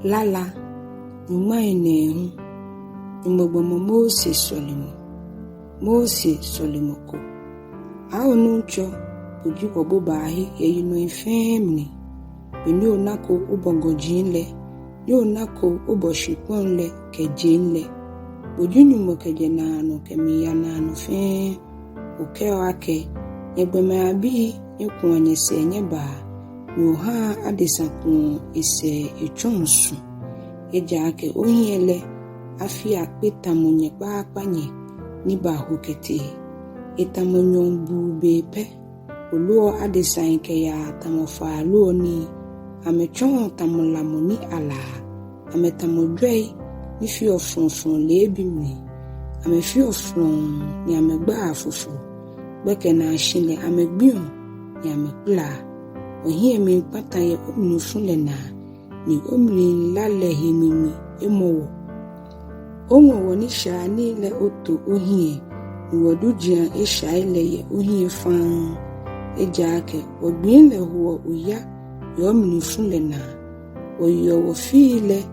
Lala, Umaine, Umobomo Mose Solimoko. Our nuncho, would you go by ye know family? We know Nako Ubongo Jinle, you Nako Uboshiponle, Kejinle. Would you know Mokajanano, Kemianano Fan, Ukeoake, Yebema be, you can say Neba. You ha adisakun ise ichonsu ejake ohiele afia petamonye paapanye niba hokete etamonyon bube pe oluo adisan ke ya tamofa luo ni amechon tamolamoni ala ametamodwei ni fi ofunfun lebi mi amefi ofun ni amegba afufu beke na shile amegbion ni amekula Ohie mi pata ye omni funlena ni omni lale himimi emowo. Onwo woni sha ni le oto ohie ni wodujia esha ile ye ohie fan ejake ogbin le ho oya ye omni funlena oyo wo file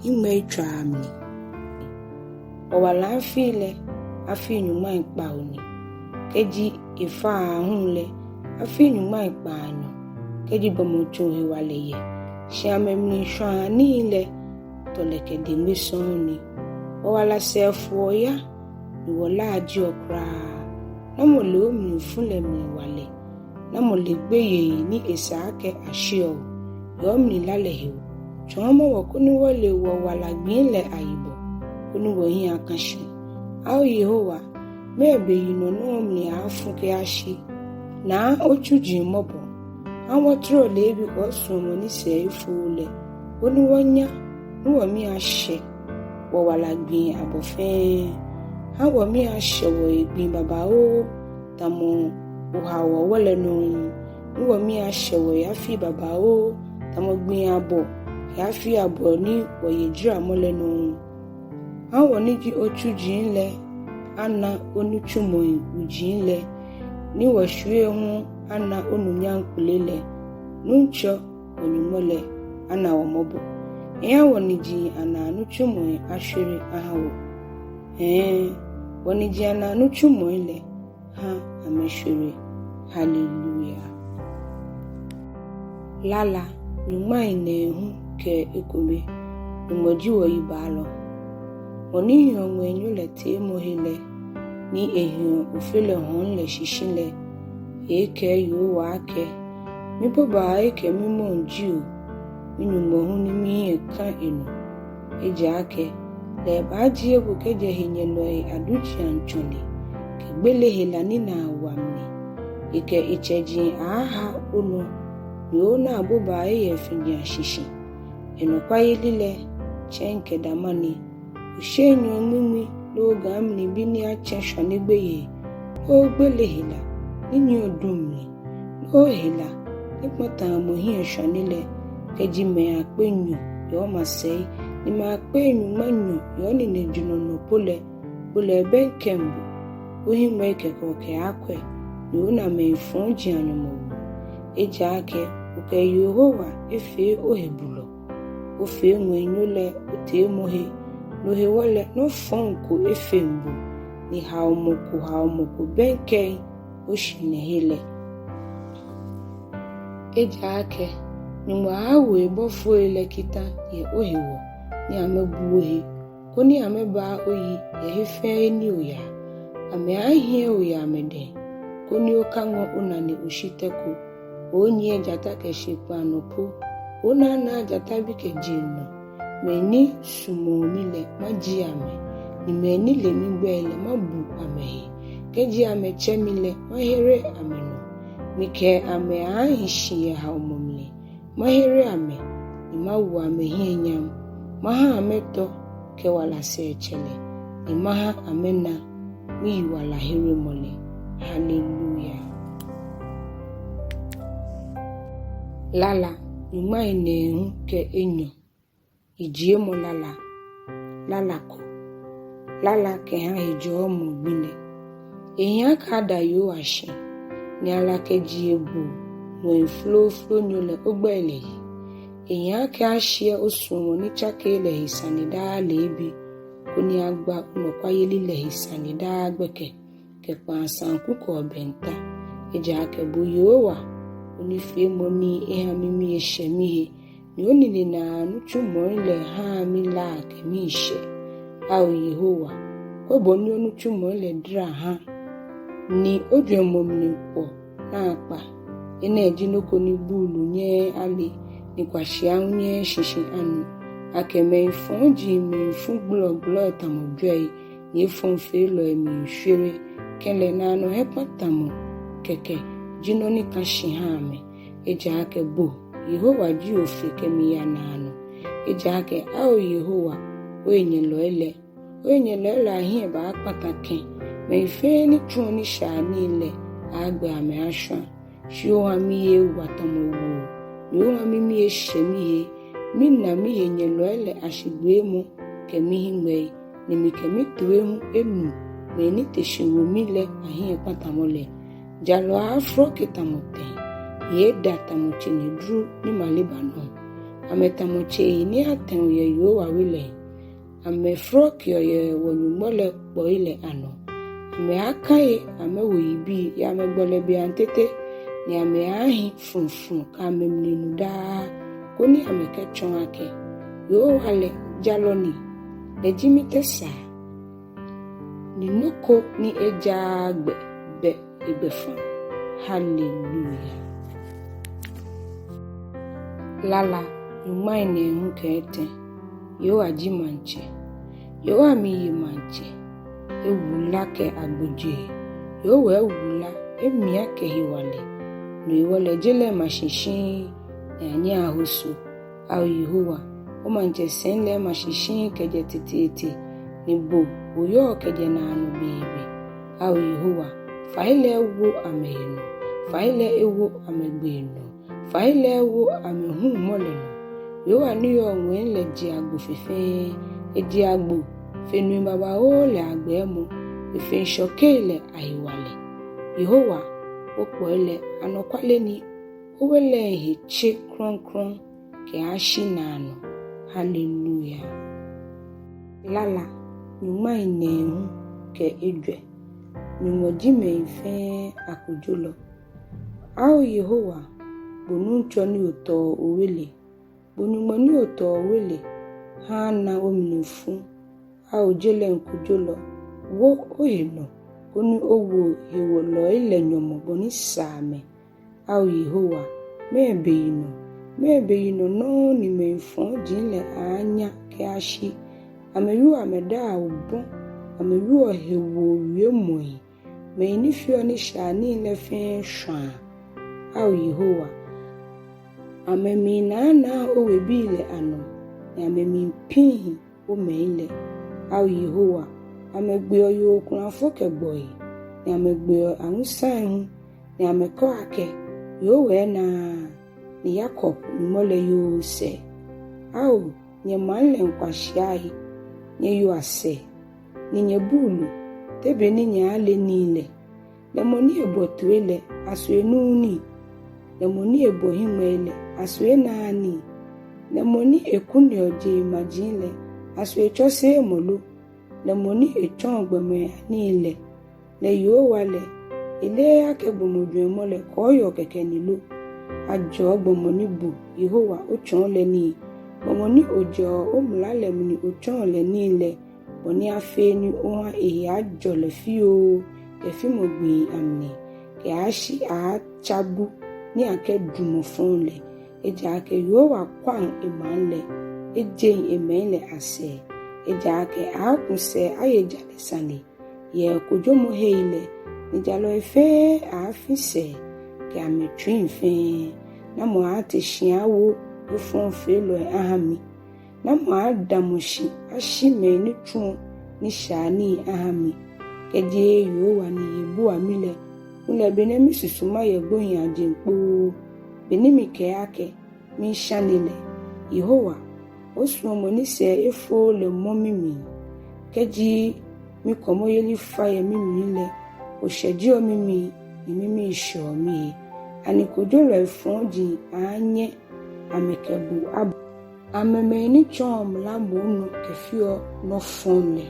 ime twa amni. Owala file afi nyuma ipa oni keji ifa ahunle afi nyuma ipa anyo keji bomocho hiwaleye shamemni shani ile toleke demisoni owala sefo ya ni wola aji okra na mo le omi funle mi wale na mo le gbeye ni esake ashio yo mi lale hiwo chomo wo kuni wole wo wala gbin le ayibo kuni wo yin akashi awo yehowa mebe yino no mi afunke ashi na ochuji mobo Àwọn tro le bi ko sumo ni se ifule oni wonya wo mi ase wo wala gbin abofe awo mi ase wo igbin baba o tamo o hawo wole no wo mi ase wo ya fi baba o tamo gbin abo ya fi abo ni wo yejira mole no awo ni ji ochuji nle ana onuchumo uji nle ni wo hwe hu ana onunyan kulele nuncho onimole ana omobo eya woniji ana nuchumo ashiri ahawo woniji ana nuchumo ile ha ameshiri hallelujah. Lala nyuma inehu ke ekobe umoji wo ibalo oni yonwe nyule te mohile ni ehun ofele hon le shishinle eke yo wake mi baba eke mi monju minu mohun ni mi eka enu ejake le baji ebu keje hinyelo aduchi anchole kegbele hela ni na awamni eke icheji aha unu yo na baba eye fini ashishi eno kwaye lile chenke damani ushenyo mimi lo gamni bini achensho nigbeye o gbele hela nini odumni lo hela nipota mohin shonile keji me apenyu yo masei ni ma apenyu manyu yo ni nejuno no pole benkembu ohin meke ko ke akwe yo na me fonji anyomo ejake oke Yehowa efe ohebulo ofe nwenyole otemohe no he wole no fonko efembu ni haomoku benke oshine hele ejake ni mwawe bofo elekita ye ohewo ni amebuohe koni ameba oyi ye hefe ni oya ame ahie oya amede koni okango unani ushiteku onye jata keshepa nopo ona na jata bike jino meni sumo mile maji ame ni meni le migbele mabu ame keji ame chemile mahere ameno mike ame ahishi ha omomle mahere ame ni mawu ame hienyam maha ameto ke wala se chele ni maha amena mi wala here mole hallelujah. Lala nyuma inehu ke enyo ijie mo lalako lala ke ha ejo mo gbile eyan kada yo ashe ni ala keji ebu mo flow nyole ogbele Enyake ashie osumo ni chake le hisani da lebi. Kuni agba unokwa yeli le hisani da agbeke. Kekwa sanku ko benta. Ejake bu yowa. Unife moni eha mimi eshemihe. Ni onili na nuchu moile ha mi la kemi ishe. Au Yehowa. Kwebo ni onuchu moile dra ha. Ni odwe momni po na akpa. Ene ejinoko ni bulu nye ali. Ni kwa shiang nye shishi anu. Ake me ifonji me ifun glo tamodwei. Ni ifon felo emi shire. Kele na ano hepa tamu. Keke. Jino ni kashi hame. Eja ake bo. Yehowa ji ofe kemi ya na ano. Eja ake au Yehowa. Oenye loele. Oenye loele ahie ba akpatake. Me ife ni chuo ni shani ile. Agbe ame ashwa. Shio hamiye watamowo. Yo hamimiye shemiye. Minna miye nye loele ashigwemu. Kemihi mwei. Nimi kemi tuwemu emu. Meni teshiwo mile ahie patamole. Jalo afro kitamote. Yeda tamoche ni dru ni malibano. Ame tamoche ni aten ye yo wawile. Ame frok ye wonyumole boile ano. Ame akaye ame wibi ya ame bolebi antete. Ni ame ahi funfun ka ame mninu da. Koni ame kechon ake. Yo wale jaloni. Lejimite sa. Ni noko ni eja be ebefa. Hallelujah. Lala, yumaine nkete. Yo aji manche. Yo amiyi manche. Ewula ke agboje. Yo we wula emi ake hiwale. No iwale jele mashishin yanyi ahusu. Au Yehowa. O manche senle mashishin keje tititi. Nibo uyo keje na anu bebe. Au Yehowa. Faile ewu amehino. Faile ewu amegbeno. Faile ewu amehu moleno. Yo aniyo mwenle jiagbo fefe. Ejiagbo. Fenu baba ole agbemu. Efe shokele ahiwale. Yehowa. Okpo ele anokwale ni. Owele heche kron ke ashi na ano. Hallelujah. Lala. Nyuma inehu ke edwe. Nyumoji me ife akujolo. Au Yehowa. Bonu nchoni uto owele. Bonyumoni uto owele. Ha na ominifu. Au jele nkujolo. Wo oyeno. Koni owo hewolo ile nyomo boni same. Au Yehowa. Mebe yino no ni me ifon jinle anya ke ashi. Ameyu ameda ubon. Ameyu hewo wiemoi. Me inifio ni shani lefe shwa. Au Yehowa. Amemi na owebile ano. Ni amemi pinhi omeile. Au Yehowa. Amegbe oyo okuna foke boy. Ni amegbe angusan. Ni ameko ake. Yowe na ni Jacob ni mole yo se. Au nye manle nkwashiahi. Nye yo ase. Ni nye bulu. Tebe ni nye ale nile. Lemoni ebotuele aswe nuni. Lemoni ebohimele aswe nani. Lemoni ekuni oje imajinle aswe chose emolu. Lemoni echongbeme nile. Le yo wale. Ile ake bomodwe mole koyo keke nilu. Ajo bomoni bu. Yehowa ochon le ni. Bomoni ojo omulale mni ochon le nile. Boni afe ni oha ehe ajo le fiyo. Kefi mogbi amne. Ke ashi a chabu. Ni ake dumofon le. Eja ake yowa kwang emanle. Ejen emenle ase. Eja ake akunse ayejale sani. Ye kujomo heile. Nijalo efe afise. Ke ametrin fe. Namo ate shiawo. Ufon felo ahami. Namo adamushi. Ashime ni chun. Ni shani ahami. Keje yowa ni yebu amile. Ule benemi susuma yegbohin ajempo. Benemi keake. Mi shanile. Yehowa. Osu omoni se efo le momimi. Keji mi komo yeli faye mimile. Osheji omimi. Mimi isho mi. Ani kujolo efonji anye. amekebu ab amemeni chom la mono kefio no fonle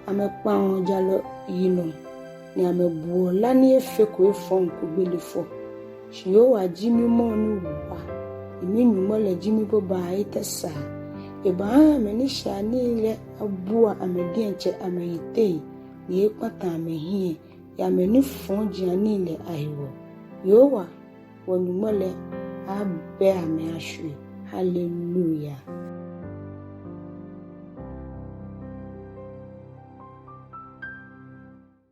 amekpa jalo yino ni amebuo la ni efeko efon ko belefo shio wa jimi mo ni wa imi nyumo le jimi boba itesa eba ameni shani le abua amedi enche ameyite ni ekpata amehie ya meni fon jani le aiwo yowa wonyumo le abe ame ashwe hallelujah.